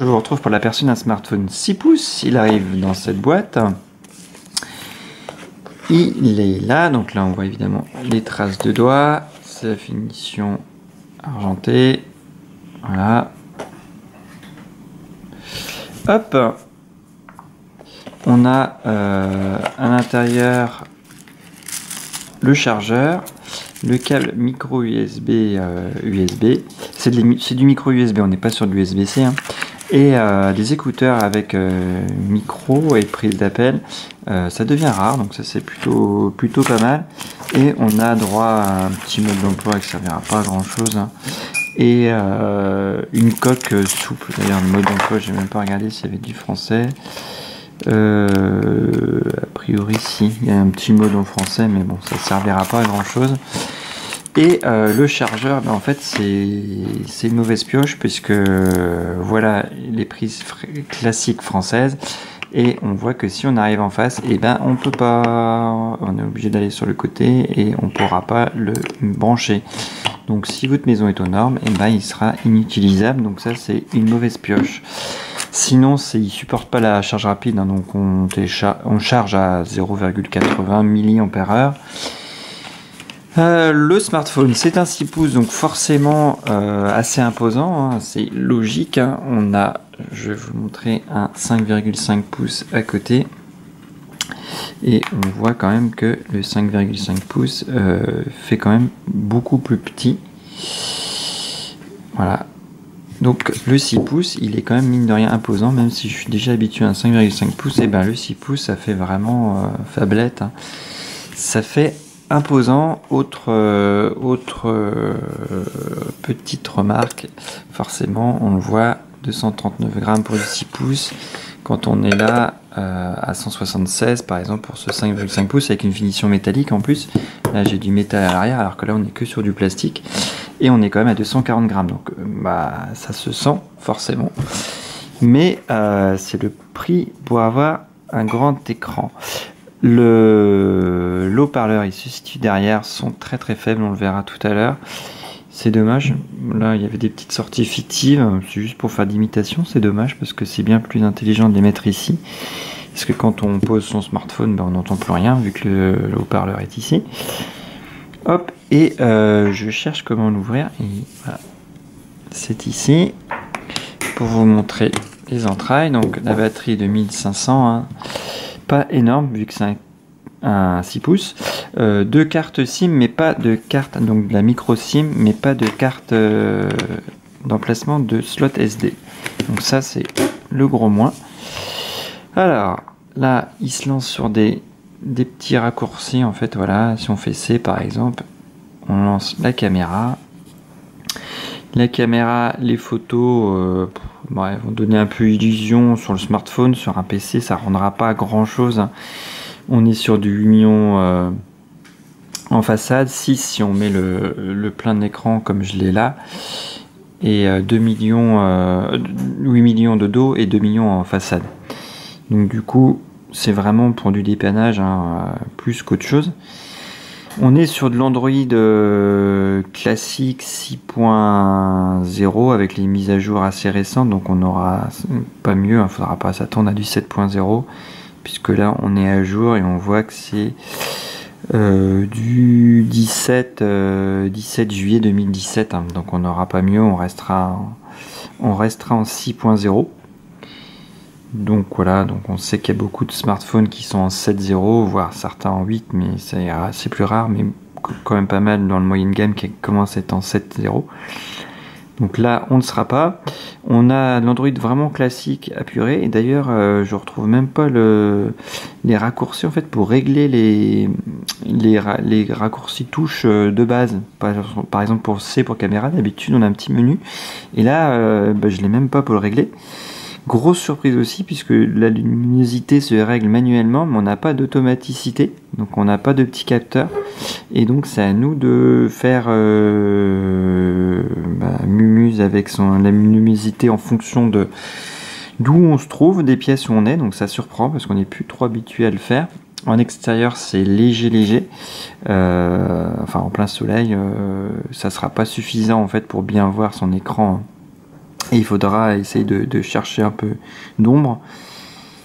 Je vous retrouve pour l'aperçu d'un smartphone 6 pouces. Il arrive dans cette boîte. Il est là. Donc là, on voit évidemment les traces de doigts. C'est la finition argentée. Voilà. Hop. On a à l'intérieur le chargeur, le câble micro USB. C'est du micro USB. On n'est pas sur du USB-C. Et des écouteurs avec micro et prise d'appel. Ça devient rare, donc ça c'est plutôt pas mal. Et on a droit à un petit mode d'emploi qui ne servira pas à grand chose. Et une coque souple. D'ailleurs, le mode d'emploi, j'ai même pas regardé s'il y avait du français. A priori, si, il y a un petit mode en français, mais bon, ça ne servira pas à grand chose. Et le chargeur, en fait, c'est une mauvaise pioche puisque voilà les prises classiques françaises. Et on voit que si on arrive en face, on peut pas, on est obligé d'aller sur le côté et on pourra pas le brancher. Donc si votre maison est aux normes, il sera inutilisable. Donc ça, c'est une mauvaise pioche. Sinon, il supporte pas la charge rapide, donc on charge à 0,80 mAh. Le smartphone, c'est un 6 pouces, donc forcément assez imposant, c'est logique. Je vais vous montrer un 5,5 pouces à côté. Et on voit quand même que le 5,5 pouces fait quand même beaucoup plus petit. Voilà. Donc le 6 pouces, il est quand même mine de rien imposant, même si je suis déjà habitué à un 5,5 pouces, le 6 pouces, ça fait vraiment fablette. Ça fait imposant. Autre petite remarque, forcément on le voit, 239 grammes pour le 6 pouces, quand on est là à 176 par exemple pour ce 5,5 pouces avec une finition métallique en plus. Là j'ai du métal à l'arrière alors que là on est que sur du plastique et on est quand même à 240 grammes, donc ça se sent forcément, mais c'est le prix pour avoir un grand écran. Le haut-parleur, il se situe derrière, sont très très faibles, on le verra tout à l'heure. C'est dommage, là il y avait des petites sorties fictives, c'est juste pour faire d'imitation, c'est dommage parce que c'est bien plus intelligent de les mettre ici. Parce que quand on pose son smartphone, on n'entend plus rien vu que le haut-parleur est ici. Hop, et je cherche comment l'ouvrir, et voilà, c'est ici. Pour vous montrer les entrailles, donc la batterie de 1500, pas énorme vu que c'est un 6 pouces, deux cartes SIM mais pas de carte, donc de la micro SIM mais pas de carte d'emplacement de slot SD, donc ça c'est le gros moins. Alors là il se lance sur des petits raccourcis en fait. Voilà, si on fait C par exemple, on lance la caméra. Les photos vont donner un peu illusion sur le smartphone. Sur un PC, ça rendra pas grand chose. On est sur du 8 millions en façade, 6 si on met le plein d'écran comme je l'ai là, et 2 millions, 8 millions de dos et 2 millions en façade. Donc du coup, c'est vraiment pour du dépannage plus qu'autre chose. On est sur de l'Android classique 6.0 avec les mises à jour assez récentes, donc on aura pas mieux, il ne faudra pas s'attendre à du 7.0 puisque là on est à jour et on voit que c'est du 17 juillet 2017, donc on n'aura pas mieux, on restera en 6.0. Donc voilà, donc on sait qu'il y a beaucoup de smartphones qui sont en 7.0, voire certains en 8, mais c'est plus rare, mais quand même pas mal dans le moyenne gamme qui commence à être en 7.0. Donc là, on ne sera pas. On a l'Android vraiment classique apuré, et d'ailleurs, je retrouve même pas les raccourcis en fait pour régler les raccourcis touches de base. Par exemple pour C pour caméra, d'habitude on a un petit menu, et là, je l'ai même pas pour le régler. Grosse surprise aussi puisque la luminosité se règle manuellement, mais on n'a pas d'automaticité, donc on n'a pas de petit capteur, et donc c'est à nous de faire mumuse avec la luminosité en fonction de d'où on se trouve, des pièces où on est, donc ça surprend parce qu'on n'est plus trop habitué à le faire. En extérieur c'est léger, en plein soleil, ça sera pas suffisant en fait pour bien voir son écran Et il faudra essayer de chercher un peu d'ombre.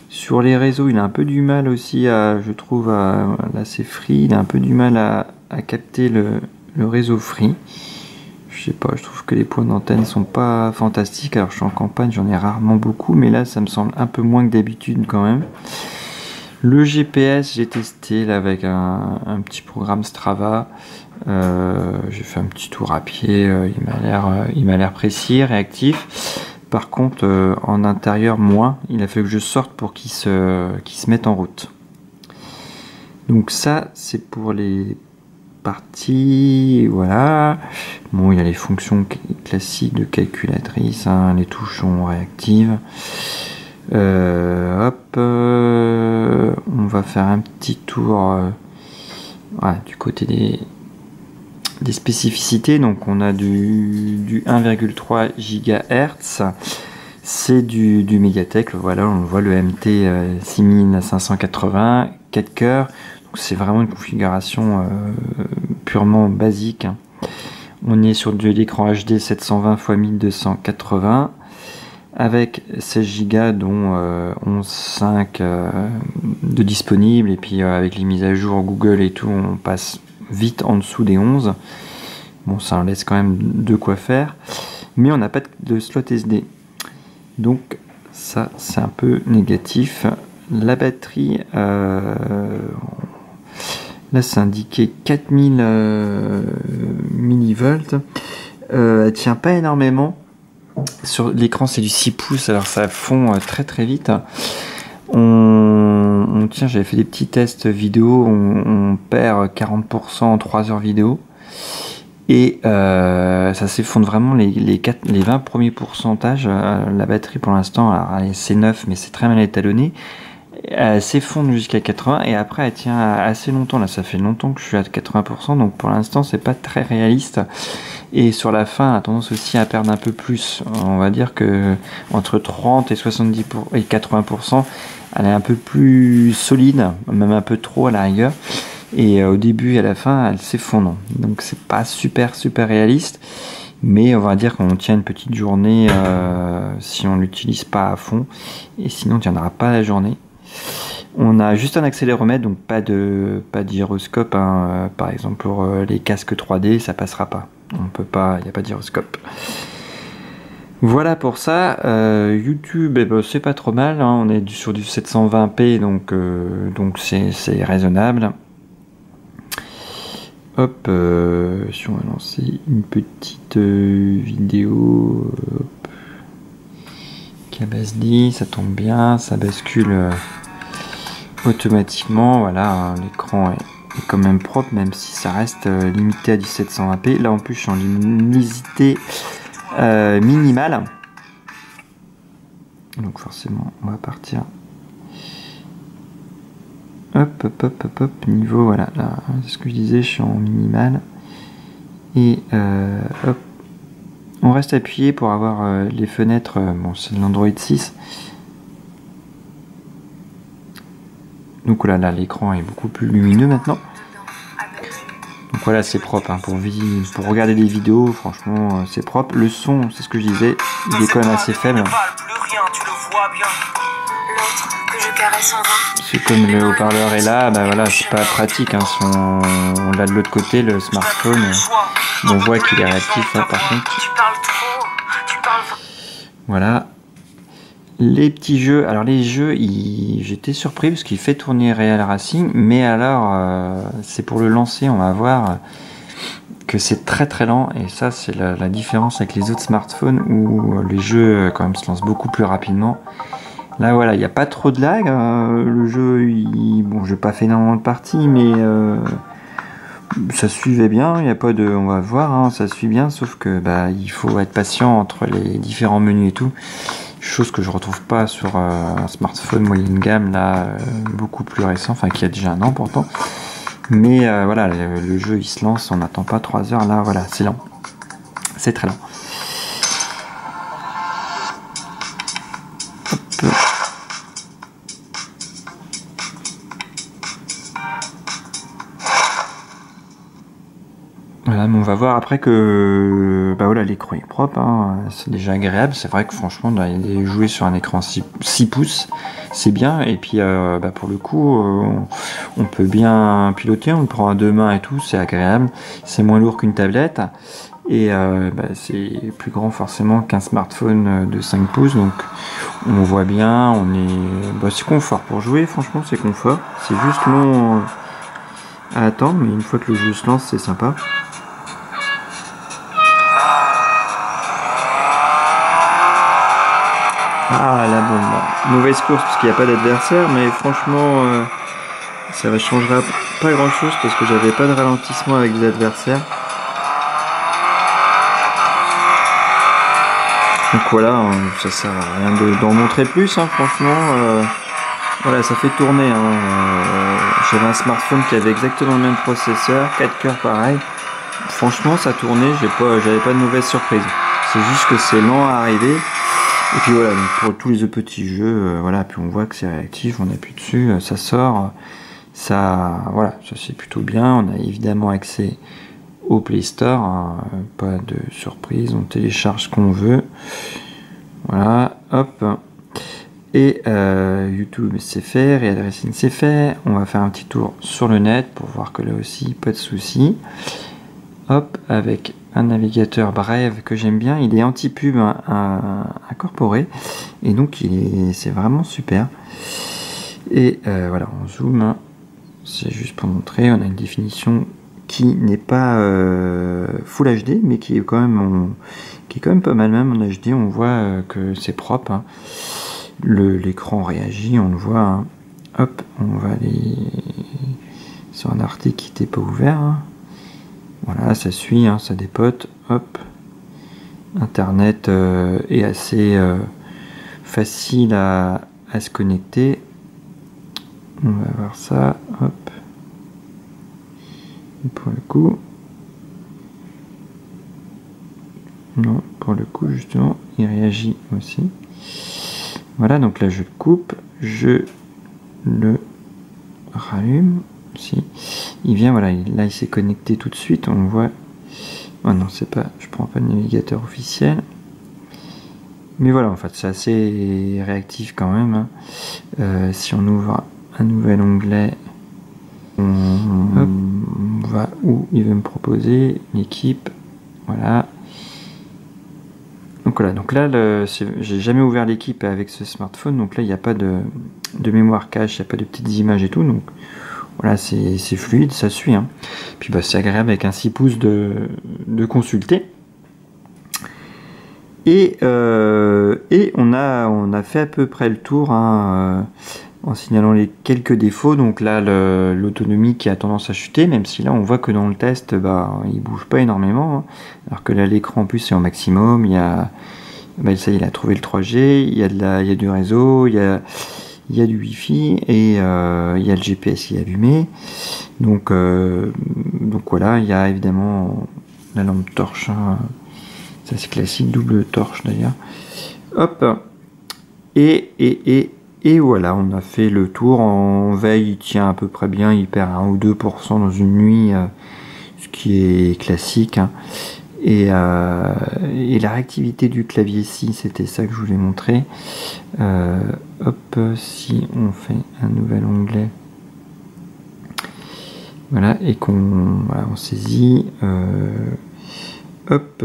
Sur les réseaux, il a un peu du mal aussi je trouve, là c'est Free, il a un peu du mal à capter le réseau Free. Je sais pas, je trouve que les points d'antenne sont pas fantastiques. Alors je suis en campagne, j'en ai rarement beaucoup, mais là ça me semble un peu moins que d'habitude quand même. Le GPS, j'ai testé là avec un petit programme Strava. J'ai fait un petit tour à pied, il m'a l'air précis, réactif. Par contre, en intérieur, moins. Il a fallu que je sorte pour qu'il se mette en route. Donc ça, c'est pour les parties. Voilà. Bon, il y a les fonctions classiques de calculatrice, hein, les touches sont réactives. Hop. On va faire un petit tour du côté des spécificités. Donc on a du 1,3 GHz, c'est du Mediatek, voilà, on voit le MT 6580, 4 cœurs, donc c'est vraiment une configuration purement basique, hein. On est sur de l'écran HD 720 x 1280 avec 16 Go dont 11.5 de disponible, et puis avec les mises à jour Google et tout, on passe vite en dessous des 11. Bon, ça en laisse quand même de quoi faire, mais on n'a pas de slot SD, donc ça c'est un peu négatif. La batterie, là c'est indiqué 4000 millivolts, elle tient pas énormément. Sur l'écran c'est du 6 pouces, alors ça fond très très vite. Tiens, j'avais fait des petits tests vidéo, on perd 40% en 3 heures vidéo, et ça s'effondre vraiment les 20 premiers pourcentages. La batterie pour l'instant, c'est neuf, mais c'est très mal étalonné. Elle s'effondre jusqu'à 80 et après elle tient assez longtemps. Là, ça fait longtemps que je suis à 80%, donc pour l'instant c'est pas très réaliste. Et sur la fin, elle a tendance aussi à perdre un peu plus. On va dire que entre 30 et 70 et 80%, elle est un peu plus solide, même un peu trop à la rigueur. Et au début et à la fin, elle s'effondre. Donc c'est pas super réaliste. Mais on va dire qu'on tient une petite journée si on l'utilise pas à fond. Et sinon, on tiendra pas la journée. On a juste un accéléromètre, donc pas de gyroscope, hein. Par exemple pour les casques 3D, ça passera pas. On peut pas, il n'y a pas de gyroscope. Voilà pour ça. YouTube, c'est pas trop mal, hein. On est sur du 720p, donc c'est raisonnable. Hop, si on va lancer une petite vidéo, hop. Kabasdi, ça tombe bien, ça bascule automatiquement. Voilà, hein, l'écran est quand même propre, même si ça reste limité à du 720p. Là en plus je suis en luminosité minimale, donc forcément on va partir. Hop, niveau, voilà, là, c'est ce que je disais, je suis en minimal. Et hop, on reste appuyé pour avoir les fenêtres, bon c'est de l'Android 6. Donc là l'écran est beaucoup plus lumineux maintenant. Donc voilà, c'est propre, hein, pour regarder des vidéos, franchement c'est propre. Le son, c'est ce que je disais, il est quand même assez faible. C'est comme le haut-parleur est là, voilà, c'est pas pratique, hein, si on l'a de l'autre côté, le smartphone, on voit qu'il est réactif, hein, par contre. Voilà. Les petits jeux, alors les jeux, j'étais surpris parce qu'il fait tourner Real Racing, mais alors c'est pour le lancer, on va voir que c'est très lent, et ça c'est la différence avec les autres smartphones où les jeux quand même se lancent beaucoup plus rapidement. Là voilà, il n'y a pas trop de lag, le jeu, bon j'ai pas fait énormément de parties, mais ça suivait bien, il n'y a pas de, on va voir, hein, ça suit bien, sauf que il faut être patient entre les différents menus et tout. Chose que je retrouve pas sur un smartphone moyenne gamme là, beaucoup plus récent, enfin qui a déjà un an pourtant. Mais voilà, le jeu il se lance, on n'attend pas 3 heures là, voilà, c'est lent, c'est très lent. Hop. Voilà, Voilà, mais on va voir après que bah voilà, l'écran est propre, hein, c'est déjà agréable. C'est vrai que franchement, jouer sur un écran 6 pouces, c'est bien. Et puis bah pour le coup, on peut bien piloter, on le prend à deux mains et tout, c'est agréable. C'est moins lourd qu'une tablette. Et bah, c'est plus grand forcément qu'un smartphone de 5 pouces. Donc on voit bien, bah, c'est confort pour jouer, franchement c'est confort. C'est juste long à attendre, mais une fois que le jeu se lance, c'est sympa. Ah là bon, bah, mauvaise course parce qu'il n'y a pas d'adversaire, mais franchement ça ne changera pas grand chose parce que j'avais pas de ralentissement avec des adversaires. Donc voilà, ça sert à rien d'en montrer plus, hein, franchement. Voilà, ça fait tourner. J'avais un smartphone qui avait exactement le même processeur, 4 cœurs pareil. Franchement, ça tournait, j'avais pas de mauvaise surprise. C'est juste que c'est lent à arriver. Et puis voilà, donc pour tous les petits jeux, voilà, puis on voit que c'est réactif, on appuie dessus, ça sort. Voilà, ça c'est plutôt bien. On a évidemment accès au Play Store, hein, pas de surprise, on télécharge ce qu'on veut. Voilà, hop. Et YouTube c'est fait, Readressing c'est fait. On va faire un petit tour sur le net pour voir que là aussi pas de soucis. Hop, avec un navigateur Brave que j'aime bien, il est anti-pub incorporé et donc c'est vraiment super. Et voilà, on zoom, c'est juste pour montrer, on a une définition qui n'est pas Full HD mais qui est quand même pas mal, même en HD on voit que c'est propre, hein. L'écran réagit, on le voit, hein. Hop, on va aller sur un article qui n'était pas ouvert, hein. Voilà, ça suit, hein, ça dépote. Hop, internet est assez facile à se connecter. On va voir ça. Hop, et pour le coup non, pour le coup justement il réagit aussi. Voilà, donc là je le coupe, je le rallume aussi. Il vient, voilà, là il s'est connecté tout de suite, on voit. Oh non, c'est pas, je prends pas le navigateur officiel. Mais voilà, en fait, c'est assez réactif quand même, hein. Si on ouvre un nouvel onglet, on va où il veut me proposer, l'équipe, voilà. Donc voilà, donc là, j'ai jamais ouvert l'équipe avec ce smartphone, donc là, il n'y a pas de mémoire cache, il n'y a pas de petites images et tout, donc voilà, c'est fluide, ça suit, hein. Puis bah, c'est agréable avec un 6 pouces de consulter. Et on a fait à peu près le tour, hein, en signalant les quelques défauts. Donc là, l'autonomie qui a tendance à chuter, même si là on voit que dans le test, bah, il bouge pas énormément, hein. Alors que là, l'écran en plus est au maximum. Ça y est, il a trouvé le 3G, il y a du réseau, il y a du Wi-Fi et il y a le GPS qui est allumé. Donc voilà, il y a évidemment la lampe torche, hein. Ça c'est classique, double torche d'ailleurs. Hop, et voilà, on a fait le tour. En veille, il tient à peu près bien, il perd 1 ou 2% dans une nuit, ce qui est classique, hein. Et la réactivité du clavier ici, c'était ça que je voulais montrer. Hop, si on fait un nouvel onglet, voilà, et on saisit, hop,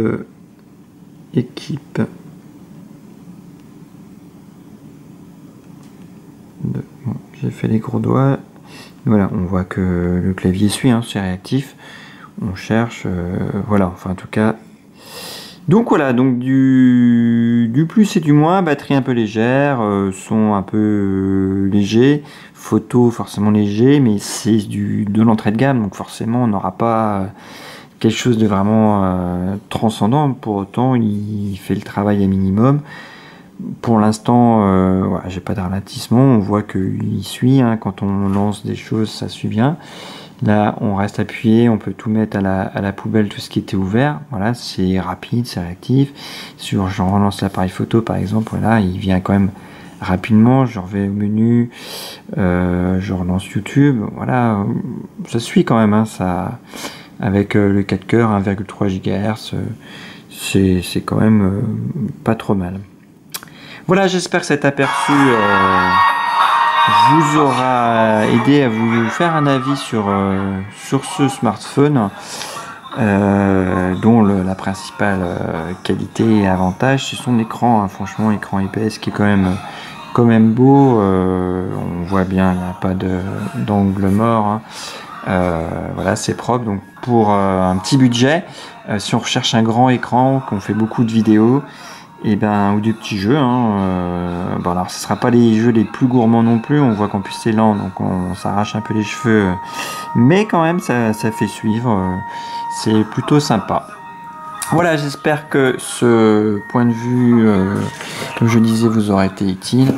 équipe, bon, j'ai fait les gros doigts, voilà, on voit que le clavier suit, hein, c'est réactif. On cherche, voilà, enfin en tout cas. Donc voilà, donc du plus et du moins, batterie un peu légère, son un peu léger, photo forcément léger, mais c'est de l'entrée de gamme, donc forcément on n'aura pas quelque chose de vraiment transcendant. Pour autant, il fait le travail à minimum. Pour l'instant, voilà, j'ai pas de ralentissement, on voit qu'il suit, hein, quand on lance des choses, ça suit bien. Là, on reste appuyé, on peut tout mettre à la poubelle, tout ce qui était ouvert. Voilà, c'est rapide, c'est réactif. Je relance l'appareil photo, par exemple, voilà, il vient quand même rapidement. Je reviens au menu, je relance YouTube. Voilà, ça suit quand même, hein, avec le 4 coeurs 1,3 GHz, c'est quand même pas trop mal. Voilà, j'espère que cet aperçu vous aura aidé à vous faire un avis sur ce smartphone, dont la principale qualité et avantage, c'est son écran, hein. Franchement, écran IPS qui est quand même beau. On voit bien, il n'y a pas d'angle mort, hein. Voilà, c'est propre. Donc pour un petit budget, si on recherche un grand écran, qu'on fait beaucoup de vidéos, et ou des petits jeux, hein, bon, alors ce sera pas les jeux les plus gourmands non plus, on voit qu'en plus c'est lent, donc on s'arrache un peu les cheveux, mais quand même ça fait suivre, c'est plutôt sympa. Voilà, j'espère que ce point de vue, comme je disais, vous aura été utile.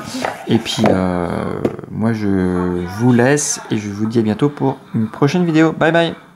Et puis, moi, je vous laisse et je vous dis à bientôt pour une prochaine vidéo. Bye bye!